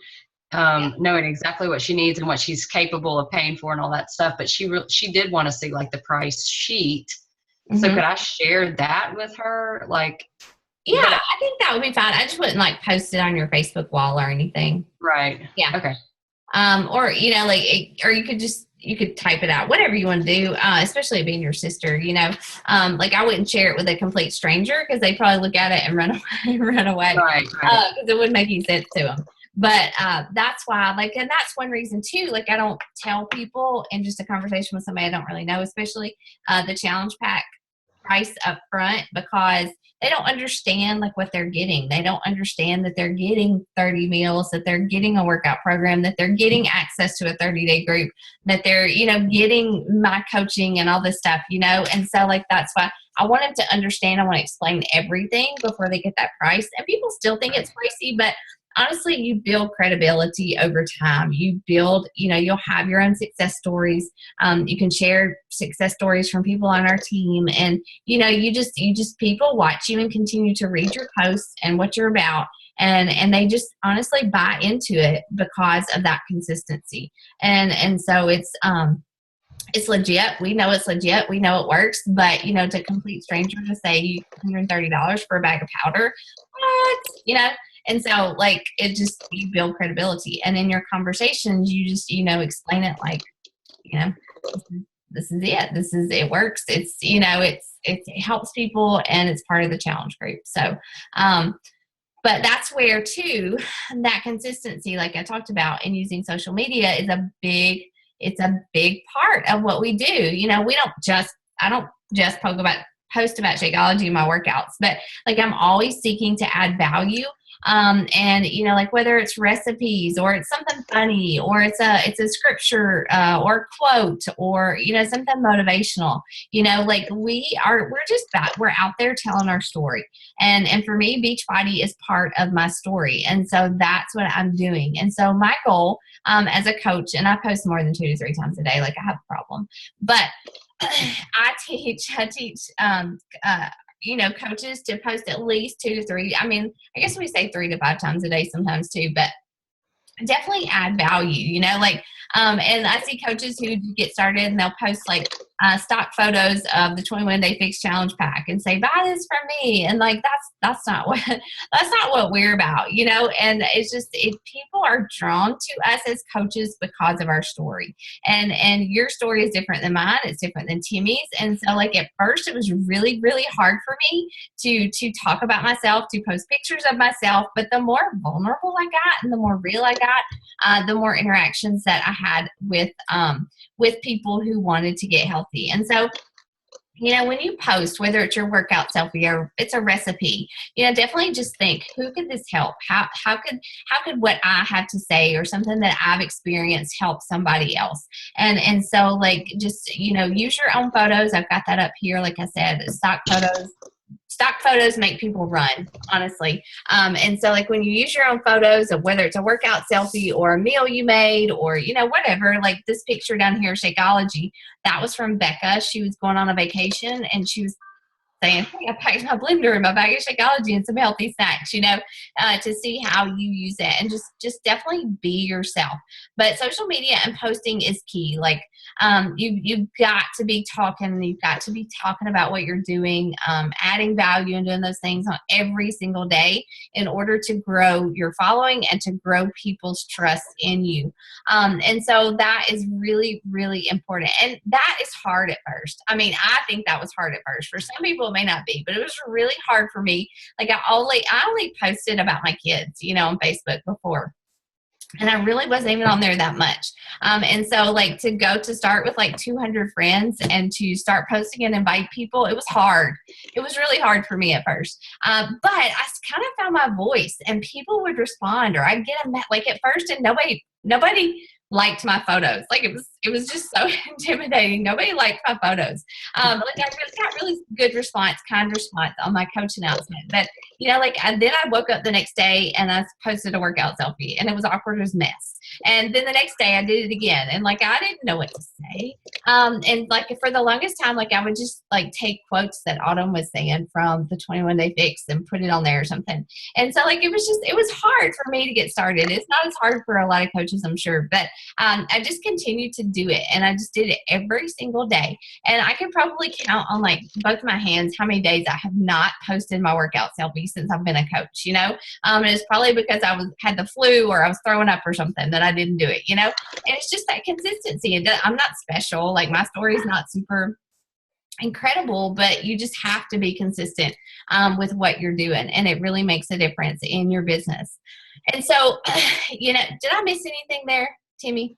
Knowing exactly what she needs and what she's capable of paying for and all that stuff. But she did want to see like the price sheet. Mm-hmm. So could I share that with her? Yeah, I think that would be fine. I just wouldn't post it on your Facebook wall or anything. Right. Yeah. Okay. Or, or you could type it out, whatever you want to do, especially being your sister, I wouldn't share it with a complete stranger because they probably look at it and run away. Right. Because it wouldn't make any sense to them. But that's why, and that's one reason too, I don't tell people in just a conversation with somebody I don't really know, especially the challenge pack price up front, because they don't understand what they're getting. They don't understand that they're getting 30 meals, that they're getting a workout program, that they're getting access to a 30-day group, that they're, getting my coaching and all this stuff, and so that's why I want them to understand. I want to explain everything before they get that price. And people still think it's pricey, but honestly, you build credibility over time. You build, you'll have your own success stories. You can share success stories from people on our team. And, you just people watch you and continue to read your posts and what you're about. And they just honestly buy into it because of that consistency. And so it's legit. We know it's legit. We know it works. But, to a complete stranger to say $130 for a bag of powder, what? And so, it just, you build credibility. And in your conversations, you just, explain it this is it. It works. It's, it helps people, and it's part of the challenge group. So, but that's where, too, that consistency, like I talked about, and using social media is a big part of what we do. I don't just post about Shakeology in my workouts, but I'm always seeking to add value. And whether it's recipes or it's something funny or it's a scripture or a quote or something motivational, we're out there telling our story, and for me, Beachbody is part of my story, and so that's what I'm doing. And so my goal as a coach, and I post more than 2 to 3 times a day, I have a problem, but I teach coaches to post at least 2 to 3. I mean, I guess we say 3 to 5 times a day sometimes too, but definitely add value, and I see coaches who get started and they'll post stock photos of the 21-day fix challenge pack and say, buy this from me. And that's not what we're about, and it's just, people are drawn to us as coaches because of our story, and your story is different than mine. It's different than Timmy's. And so at first it was really, really hard for me to talk about myself, to post pictures of myself. But the more vulnerable I got and the more real I got, the more interactions that I had with people who wanted to get healthy. And so when you post, whether it's your workout selfie or it's a recipe, definitely just think, who could this help? How could what I have to say or something that I've experienced help somebody else? And so like, just, use your own photos. I've got that up here. Like I said, stock photos make people run, honestly. And so like, when you use your own photos of whether it's a workout selfie or a meal you made or, whatever, like this picture down here, Shakeology, that was from Becca. She was going on a vacation and she was saying, hey, I packed my blender in my bag of Shakeology and some healthy snacks, to see how you use it, and just definitely be yourself. But social media and posting is key. Like, you've got to be talking. You've got to be talking about what you're doing, adding value and doing those things on every single day in order to grow your following and to grow people's trust in you. And so that is really, really important. And that is hard at first. I mean, I think that was hard at first. For some people, it may not be, but it was really hard for me. Like, I only posted about my kids, on Facebook before. And I really wasn't even on there that much. And so like, to start with like 200 friends and to start posting and invite people, it was hard. It was really hard for me at first. But I kind of found my voice, and people would respond, or I'd get them like at first, and nobody liked my photos. Like, it was just so intimidating. Nobody liked my photos. Like, I got really good response, kind response on my coach announcement. But, then I woke up the next day and I posted a workout selfie, and it was awkward as mess. And then the next day I did it again, and like, I didn't know what to say. And like, for the longest time, like, I would just like take quotes that Autumn was saying from the 21 Day Fix and put it on there or something. And so like, it was hard for me to get started. It's not as hard for a lot of coaches, I'm sure, but I just continued to do it, and I just did it every single day. And I can probably count on like both my hands how many days I have not posted my workout selfie since I've been a coach, and it's probably because I had the flu or I was throwing up or something that I didn't do it, and it's just that consistency. And I'm not special. Like, my story is not super incredible, but you just have to be consistent with what you're doing, and it really makes a difference in your business. And so, did I miss anything there, Timmy?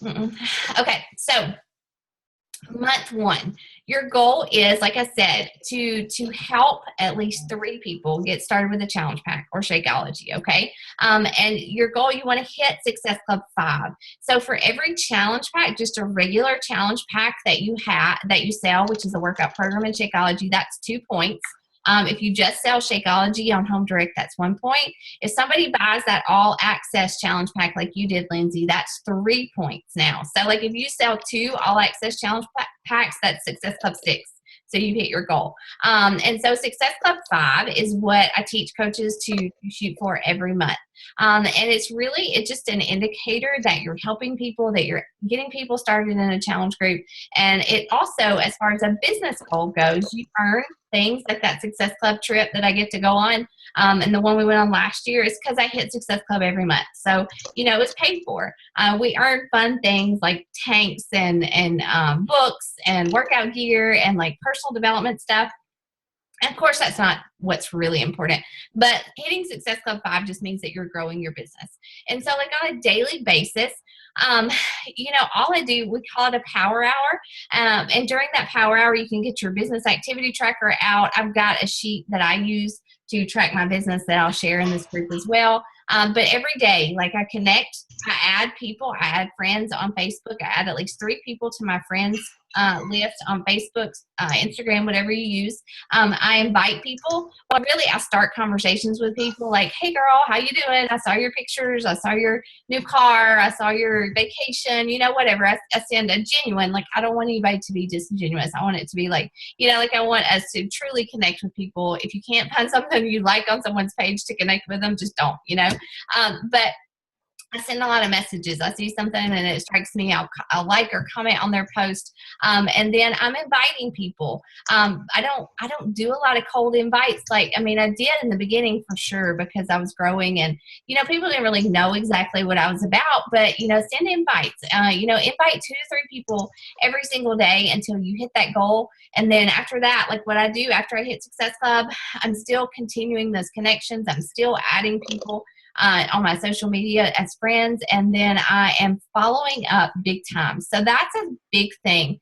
Okay, so month 1, your goal is, like I said, to help at least 3 people get started with a challenge pack or Shakeology. Okay, and your goal, you want to hit Success Club 5. So for every challenge pack, just a regular challenge pack that you sell, which is a workout program in Shakeology, that's 2 points. If you just sell Shakeology on Home Direct, that's 1 point. If somebody buys that all access challenge pack like you did, Lindsay, that's 3 points now. So like, if you sell 2 all access challenge packs, that's Success Club 6. So you hit your goal. And so Success Club 5 is what I teach coaches to shoot for every month. And it's just an indicator that you're helping people, that you're getting people started in a challenge group. And it also, as far as a business goal goes, you earn things like that Success Club trip that I get to go on. And the one we went on last year is because I hit Success Club every month. So, it's paid for. We earn fun things like tanks and books and workout gear and like personal development stuff. And of course, that's not what's really important, but hitting Success Club 5 just means that you're growing your business. And so like, on a daily basis, all I do, we call it a power hour. And during that power hour, you can get your business activity tracker out. I've got a sheet that I use to track my business that I'll share in this group as well. But every day, like, I connect, I add people, I add friends on Facebook. I add at least 3 people to my friends list on Facebook, Instagram, whatever you use. I invite people. Well, really, I start conversations with people like, hey girl, how you doing? I saw your pictures. I saw your new car. I saw your vacation, whatever. I send a genuine, like, I don't want anybody to be disingenuous. I want it to be like, like, I want us to truly connect with people. If you can't find something you like on someone's page to connect with them, just don't, but I send a lot of messages. I see something and it strikes me. I'll like or comment on their post. And then I'm inviting people. I don't do a lot of cold invites. I did in the beginning for sure, because I was growing and, people didn't really know exactly what I was about, but, send invites, invite 2 to 3 people every single day until you hit that goal. And then after that, like, what I do after I hit Success Club, I'm still continuing those connections. I'm still adding people. on my social media as friends, and then I am following up big time. So that's a big thing.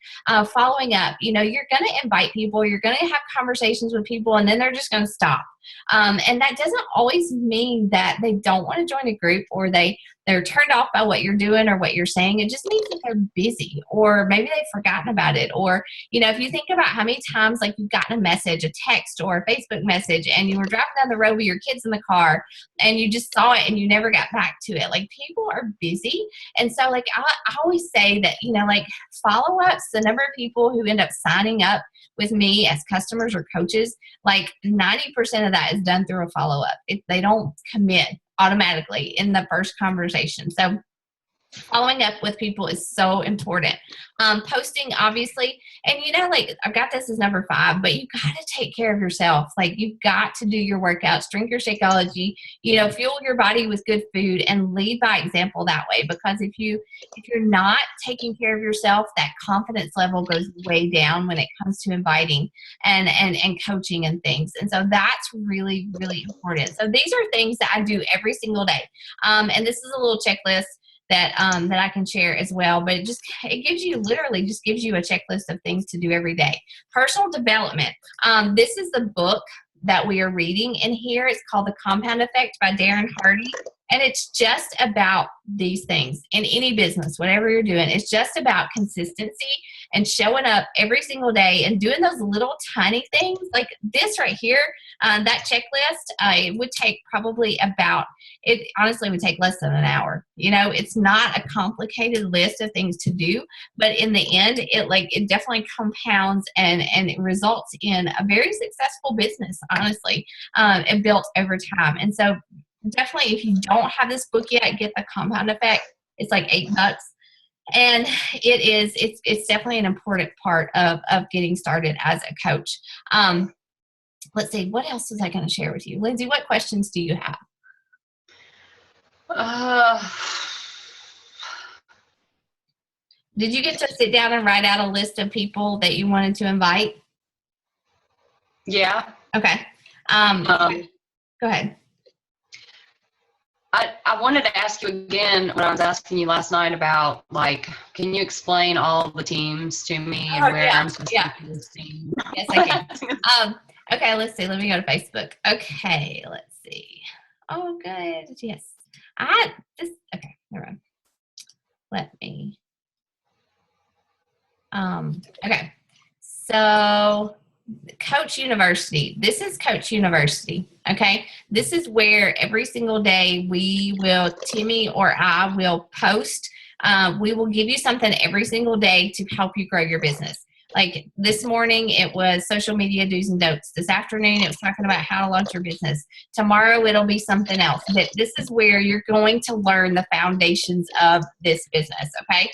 Following up, you're going to invite people, you're going to have conversations with people, and then they're just going to stop. And that doesn't always mean that they don't want to join a group, or they're turned off by what you're doing or what you're saying. It just means that they're busy, or maybe they've forgotten about it. Or, if you think about how many times like you've gotten a message, a text, or a Facebook message, and you were driving down the road with your kids in the car and you just saw it and you never got back to it. Like, people are busy. And so like I always say that, like follow-ups, the number of people who end up signing up with me as customers or coaches, like 90% of that is done through a follow-up. If they don't commit automatically in the first conversation. So following up with people is so important. Posting, obviously, and like I've got this as number 5, but you got to take care of yourself. Like, you've got to do your workouts, drink your Shakeology, fuel your body with good food, and lead by example that way. Because if you're not taking care of yourself, that confidence level goes way down when it comes to inviting and coaching and things. And so that's really, really important. So these are things that I do every single day. And this is a little checklist that I can share as well, but it gives you a checklist of things to do every day. Personal development. This is the book that we are reading in here. It's called The Compound Effect by Darren Hardy. And it's just about these things in any business, whatever you're doing. It's just about consistency and showing up every single day and doing those little tiny things like this right here. That checklist, it would take it honestly would take less than an hour. It's not a complicated list of things to do, but in the end, it definitely compounds and it results in a very successful business, honestly, and built over time. And so definitely, if you don't have this book yet, get The Compound Effect. It's like $8. And it's definitely an important part of getting started as a coach. Let's see, what else was I going to share with you? Lindsay, what questions do you have? Did you get to sit down and write out a list of people that you wanted to invite? Yeah. Okay. Go ahead. I wanted to ask you again what I was asking you last night about, like, can you explain all the teams to me and where I'm supposed to be this team? Yes, I can. Okay, let's see. Let me go to Facebook. Okay, let's see. Oh, good. Yes. Okay, never mind. Let me. Okay. So Coach University. This is Coach University. Okay. This is where every single day Timmy or I will post. We will give you something every single day to help you grow your business. Like this morning, it was social media do's and don'ts. This afternoon, it was talking about how to launch your business. Tomorrow, it'll be something else. But this is where you're going to learn the foundations of this business. Okay.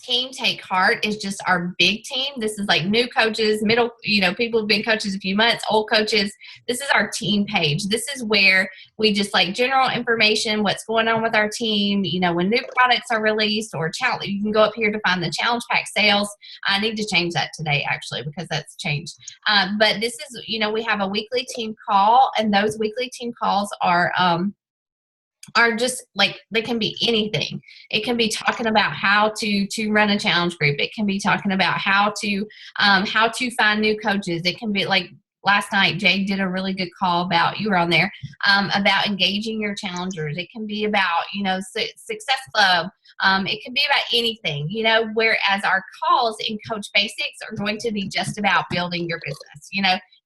Team Take Heart is just our big team. This is like new coaches, people who've been coaches a few months, old coaches. This is our team page. This is where we just like general information, what's going on with our team, when new products are released or challenge. You can go up here to find the challenge pack sales. I need to change that today actually because that's changed. But this is, we have a weekly team call, and those weekly team calls are just like, they can be anything. It can be talking about how to run a challenge group. It can be talking about how to find new coaches. It can be like last night, Jay did a really good call about, you were on there, about engaging your challengers. It can be about, Success Club. It can be about anything, whereas our calls in Coach Basics are going to be just about building your business,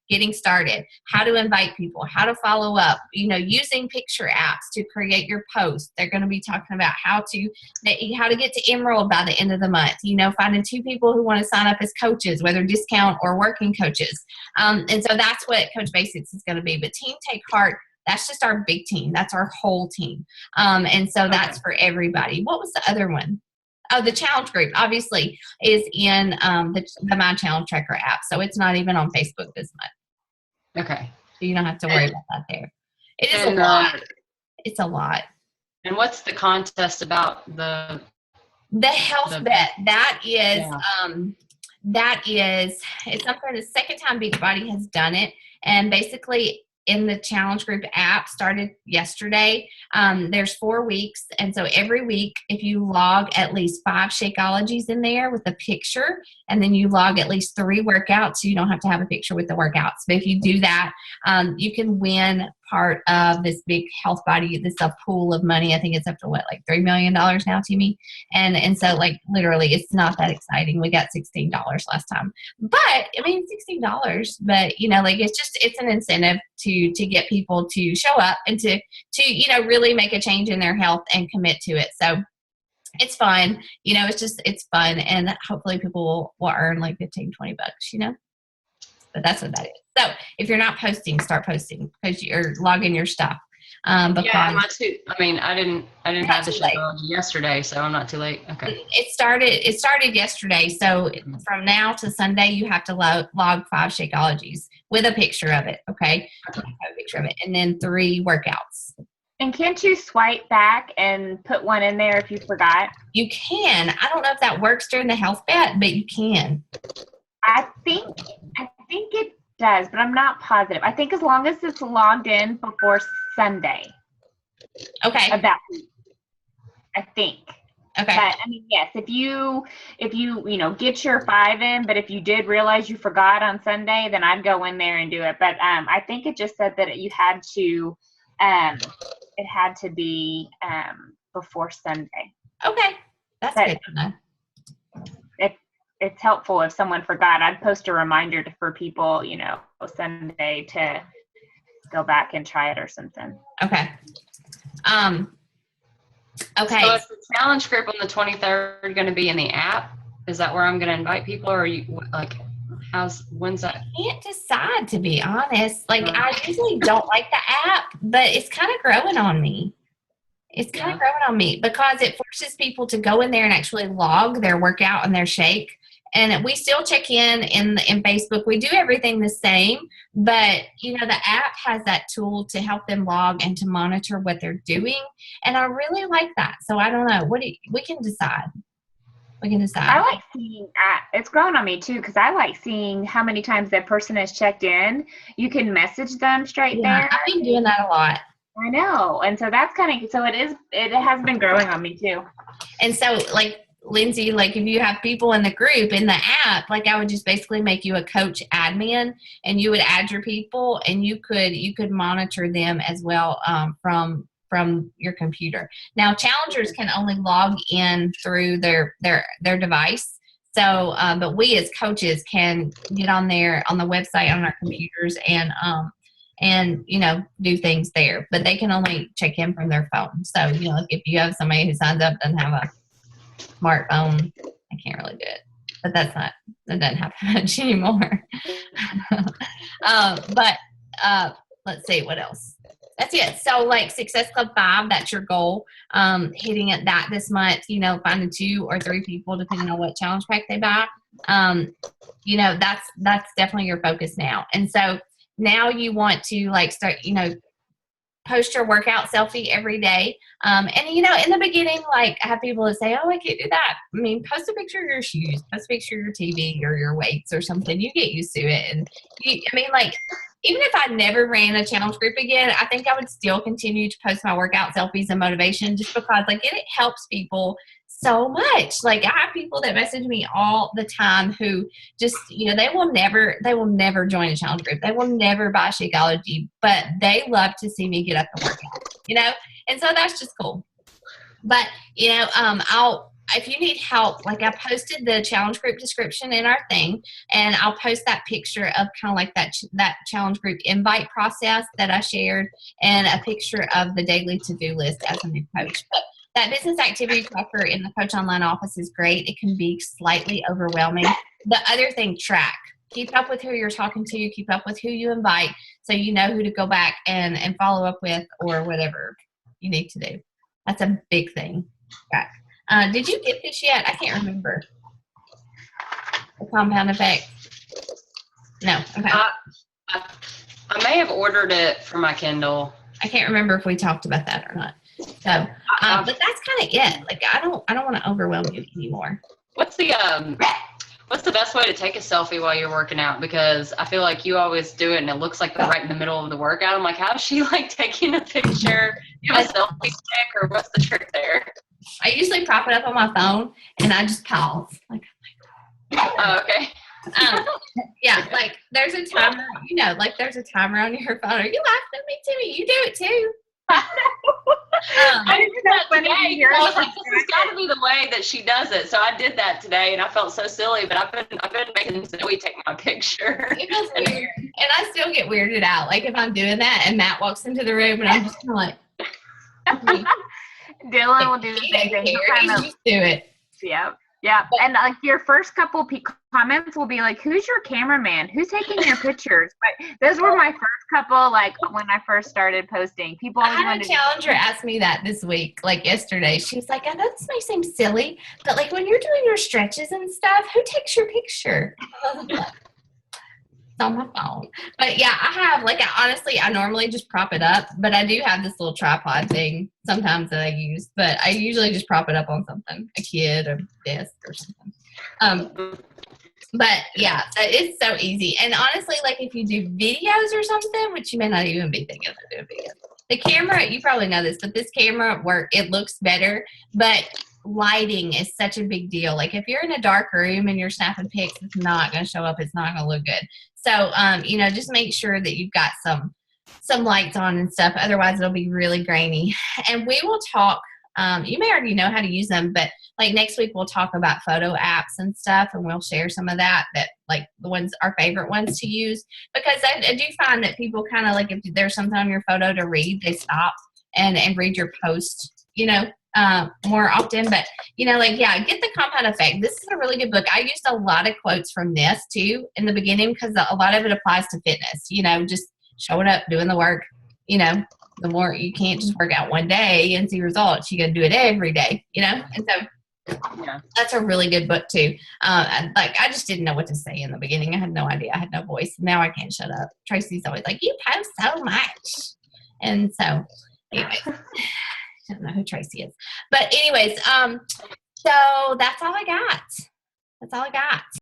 getting started, how to invite people, how to follow up, using picture apps to create your posts. They're going to be talking about how to get to Emerald by the end of the month, finding 2 people who want to sign up as coaches, whether discount or working coaches. And so that's what Coach Basics is going to be. But Team Take Heart, that's just our big team. That's our whole team. And so that's for everybody. What was the other one? Oh, the challenge group obviously is in the My Challenge Tracker app. So it's not even on Facebook this month. Okay. So you don't have to worry about that there. It is a lot. It's a lot. And what's the contest about the health bet? It's something, the second time Beachbody has done it. And basically in the challenge group app started yesterday. There's 4 weeks. And so every week, if you log at least 5 Shakeologies in there with a picture, and then you log at least 3 workouts, so you don't have to have a picture with the workouts. But if you do that, you can win part of this big health body, this a pool of money. I think it's up to what, like $3 million now, Timmy? And so like literally it's not that exciting. We got $16 last time. But I mean $16, but you know, like it's an incentive to get people to show up and to you know, really make a change in their health and commit to it. So it's fun, you know, it's fun, and hopefully people will earn like 15, 20 bucks, you know. But that's what that is. So if you're not posting, start posting, because you're logging your stuff. Because yeah, I'm not too. I mean, I didn't have the Shakeology yesterday, so I'm not too late. Okay. It started yesterday, so from now to Sunday, you have to log 5 Shakeologies with a picture of it. Okay, have a picture of it, and then 3 workouts. And can't you swipe back and put one in there if you forgot? You can. I don't know if that works during the health bet, but you can. I think it does, but I'm not positive. I think as long as it's logged in before Sunday. Okay. Of that week. I think. Okay. But I mean, yes, if you know, get your 5 in, but if you did realize you forgot on Sunday, then I'd go in there and do it. But I think it just said that you had to it had to be before Sunday. Okay. That's good to know. It's helpful if someone forgot. I'd post a reminder for people, you know, Sunday to go back and try it or something. Okay. Okay. So is the challenge group on the 23rd going to be in the app? Is that where I'm going to invite people, or are you like, when's that? I can't decide, to be honest. Like, I usually don't like the app, but it's kind of growing on me. It's kind of growing on me because it forces people to go in there and actually log their workout and their shake. And we still check in Facebook. We do everything the same, but you know, the app has that tool to help them log and to monitor what they're doing. And I really like that. So I don't know. We can decide. We can decide. I like seeing, it's growing on me too, because I like seeing how many times that person has checked in. You can message them straight there. I've been doing that a lot. I know. And so that's kind of, so it has been growing on me too. And so like, Lindsay, like if you have people in the group in the app, like I would just basically make you a coach admin, and you would add your people, and you could monitor them as well from your computer. Now challengers can only log in through their device. So, but we as coaches can get on there on the website on our computers and you know, do things there, but they can only check in from their phone. So, you know, if you have somebody who signs up doesn't have a smartphone, I can't really do it, but that doesn't happen much anymore. But let's see what else. That's it. So like Success Club 5, that's your goal. Hitting at that this month, you know, finding 2 or 3 people depending on what challenge pack they buy. You know, that's definitely your focus now. And so now you want to like start, you know, post your workout selfie every day. And, you know, in the beginning, like I have people that say, oh, I can't do that. I mean, post a picture of your shoes, post a picture of your TV or your weights or something. You get used to it. And I mean, like, even if I never ran a challenge group again, I think I would still continue to post my workout selfies and motivation, just because like it helps people so much. Like I have people that message me all the time who just, you know, they will never join a challenge group. They will never buy Shakeology, but they love to see me get up and work out, you know? And so that's just cool. But, you know, if you need help, like I posted the challenge group description in our thing, and I'll post that picture of kind of like that challenge group invite process that I shared, and a picture of the daily to-do list as a new coach. But that business activity tracker in the Coach Online office is great. It can be slightly overwhelming. The other thing, track. Keep up with who you're talking to. Keep up with who you invite, so you know who to go back and follow up with, or whatever you need to do. That's a big thing. Track. Did you get this yet? I can't remember. The compound effect. No. Okay. I may have ordered it for my Kindle. I can't remember if we talked about that or not. So, but that's kind of it. Like I don't want to overwhelm you anymore. What's the What's the best way to take a selfie while you're working out? Because I feel like you always do it and it looks like they're right in the middle of the workout. I'm like, how is she like taking a picture? Do you have a selfie stick or what's the trick there? I usually prop it up on my phone and I just pause. Like, oh, okay. Yeah, like there's a timer, there's a timer on your phone. Are you laughing at me, Timmy? You do it too. I did that today. I was like, this has got to be the way that she does it. So I did that today, and I felt so silly. But I've been making Zoe take my picture. It was weird, and I still get weirded out. Like if I'm doing that, and Matt walks into the room, and I'm just kind of like, Dylan will do the same thing. Just do it. Yeah. Yeah, and like your first couple comments will be like, "Who's your cameraman? Who's taking your pictures?" But those were my first couple, like when I first started posting. People always had a challenger ask me that this week, like yesterday. She was like, "I know this may seem silly, but like when you're doing your stretches and stuff, who takes your picture?" It's on my phone. But yeah, I have I normally just prop it up, but I do have this little tripod thing sometimes that I use, but I usually just prop it up on something, a kid or desk or something. But yeah, it's so easy. And honestly, like if you do videos or something, which you may not even be thinking of doing videos, the camera, you probably know this, but this camera it looks better, but lighting is such a big deal. Like if you're in a dark room and you're snapping pics, it's not going to show up. It's not going to look good. So, just make sure that you've got some lights on and stuff. Otherwise, it'll be really grainy. And we will talk. You may already know how to use them, but like next week we'll talk about photo apps and stuff, and we'll share some of that like the ones, our favorite ones to use. Because I do find that people kind of like if there's something on your photo to read, they stop and read your post. More often, but get the compound effect. This is a really good book. I used a lot of quotes from this too in the beginning because a lot of it applies to fitness, just showing up, doing the work, the more you can't just work out one day and see results. You got to do it every day, and so that's a really good book too. I just didn't know what to say in the beginning. I had no idea. I had no voice. Now I can't shut up. Tracy's always like, you post so much. And so anyway, I don't know who Tracy is. But anyways, so that's all I got.